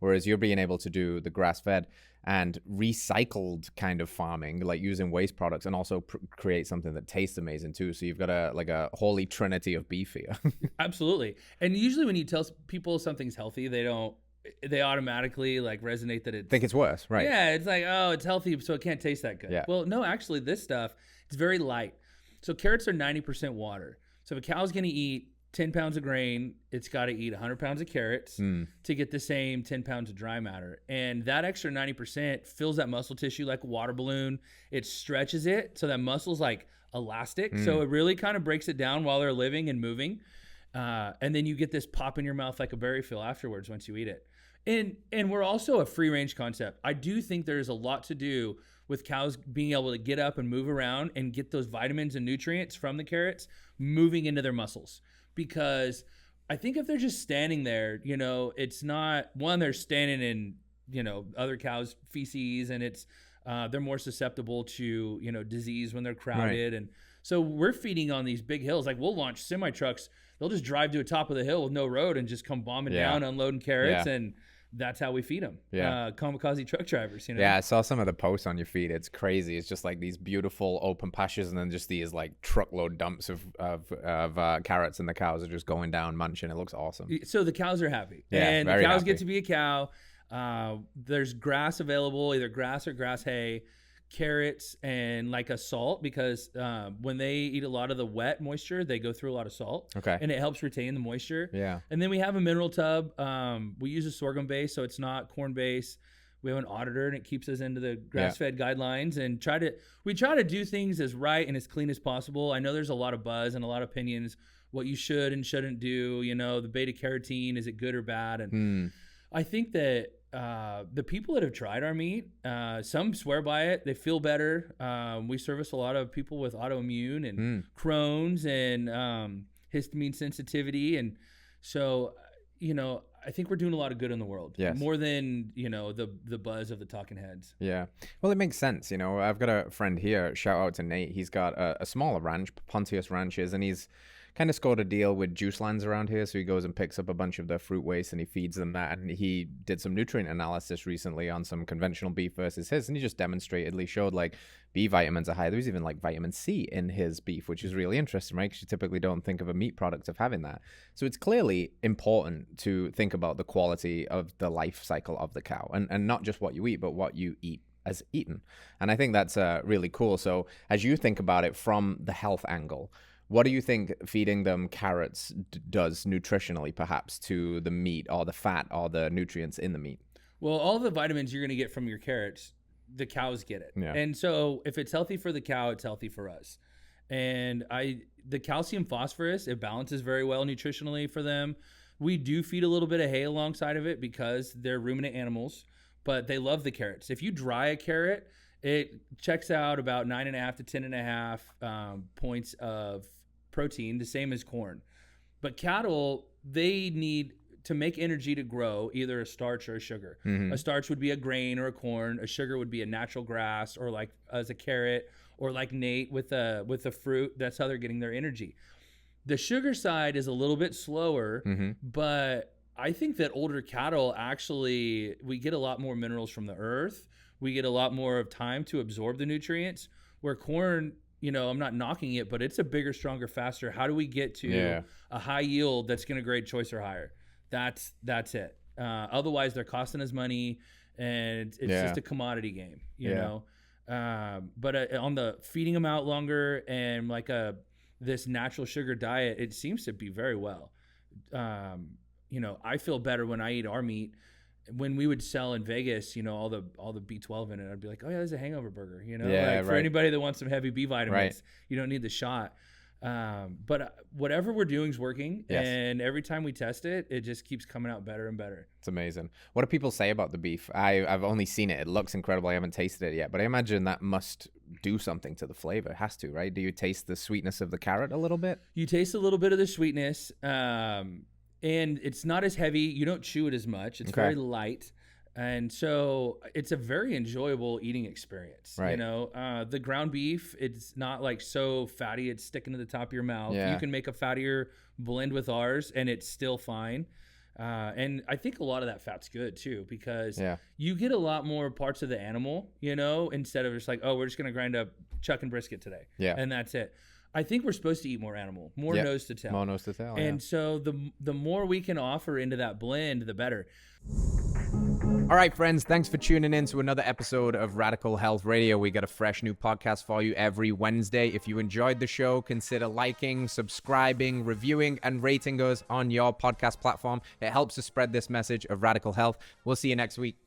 whereas you're being able to do the grass-fed and recycled kind of farming, like using waste products, and also create something that tastes amazing too. So you've got a holy trinity of beef here. Absolutely. And usually when you tell people something's healthy, they automatically like resonate that Think it's worse, right? Yeah, it's like, oh, it's healthy, so it can't taste that good. Yeah. Well, no, actually, this stuff, it's very light. So carrots are 90% water. So if a cow's going to eat 10 pounds of grain, it's got to eat 100 pounds of carrots to get the same 10 pounds of dry matter. And that extra 90% fills that muscle tissue like a water balloon. It stretches it so that muscle's like elastic. So it really kind of breaks it down while they're living and moving. And then you get this pop in your mouth like a berry feel afterwards once you eat it. And we're also a free range concept. I do think there's a lot to do with cows being able to get up and move around and get those vitamins and nutrients from the carrots moving into their muscles. Because I think if they're just standing there, it's not, one, they're standing in, other cows' feces, and it's, they're more susceptible to, disease when they're crowded. Right. And so we're feeding on these big hills. Like we'll launch semi trucks. They'll just drive to the top of the hill with no road and just come bombing down, unloading carrots. And that's how we feed them. Kamikaze truck drivers, Yeah, I saw some of the posts on your feed. It's crazy. It's just like these beautiful open pastures, and then just these like truckload dumps of carrots, and the cows are just going down munching. It looks awesome. So the cows are happy. Yeah, and very the cows happy. get to be a cow. There's grass available, either grass or grass hay, carrots, and like a salt, because when they eat a lot of the wet moisture, they go through a lot of salt. Okay. And it helps retain the moisture. Yeah. And then we have a mineral tub. We use a sorghum base, so it's not corn base. We have an auditor, and it keeps us into the grass-fed guidelines, and we try to do things as right and as clean as possible. I know there's a lot of buzz and a lot of opinions, what you should and shouldn't do, the beta carotene, is it good or bad? And I think that the people that have tried our meat, some swear by it. They feel better. We service a lot of people with autoimmune and Crohn's and histamine sensitivity. And so, I think we're doing a lot of good in the world. Yes. More than, the buzz of the talking heads. Yeah. Well, it makes sense. I've got a friend here, shout out to Nate. He's got a smaller ranch, Pontius Ranches, and he's kind of scored a deal with juice lands around here. So he goes and picks up a bunch of the fruit waste and he feeds them that. And he did some nutrient analysis recently on some conventional beef versus his. And he just demonstratedly showed like B vitamins are high. There was even like vitamin C in his beef, which is really interesting, right? Because you typically don't think of a meat product of having that. So it's clearly important to think about the quality of the life cycle of the cow, and not just what you eat, but what you eat as eaten. And I think that's really cool. So as you think about it from the health angle, what do you think feeding them carrots does nutritionally, perhaps, to the meat or the fat or the nutrients in the meat? Well, all the vitamins you're going to get from your carrots, the cows get it. Yeah. And so if it's healthy for the cow, it's healthy for us. And the calcium phosphorus, it balances very well nutritionally for them. We do feed a little bit of hay alongside of it because they're ruminant animals, but they love the carrots. If you dry a carrot, it checks out about 9.5 to 10.5 points of protein, the same as corn. But cattle, they need to make energy to grow either a starch or a sugar. A starch would be a grain or a corn. A sugar would be a natural grass, or like as a carrot, or like Nate with a fruit. That's how they're getting their energy. The sugar side is a little bit slower, but I think that older cattle, actually, we get a lot more minerals from the earth. We get a lot more of time to absorb the nutrients, where corn, I'm not knocking it, but it's a bigger, stronger, faster. How do we get to a high yield that's going to grade choice or higher? That's it. Otherwise, they're costing us money, and it's just a commodity game, you know. But on the feeding them out longer and like this natural sugar diet, it seems to be very well. I feel better when I eat our meat. When we would sell in Vegas, all the B12 in it, I'd be like, oh yeah, there's a hangover burger, for anybody that wants some heavy B vitamins, you don't need the shot. But whatever we're doing is working, and every time we test it, it just keeps coming out better and better. It's amazing. What do people say about the beef? I've only seen it. It looks incredible. I haven't tasted it yet, but I imagine that must do something to the flavor. It has to, right? Do you taste the sweetness of the carrot a little bit? You taste a little bit of the sweetness. And it's not as heavy. You don't chew it as much. It's very light. And so it's a very enjoyable eating experience. Right. The ground beef, it's not like so fatty it's sticking to the top of your mouth. Yeah. You can make a fattier blend with ours and it's still fine. And I think a lot of that fat's good too, because Yeah. you get a lot more parts of the animal, you know, instead of just like, oh, we're just going to grind up chuck and brisket today. Yeah. And that's it. I think we're supposed to eat more animal, more Yep. nose to tail. More nose to tail. And so the more we can offer into that blend, the better. All right, friends, thanks for tuning in to another episode of Radical Health Radio. We got a fresh new podcast for you every Wednesday. If you enjoyed the show, consider liking, subscribing, reviewing, and rating us on your podcast platform. It helps to spread this message of radical health. We'll see you next week.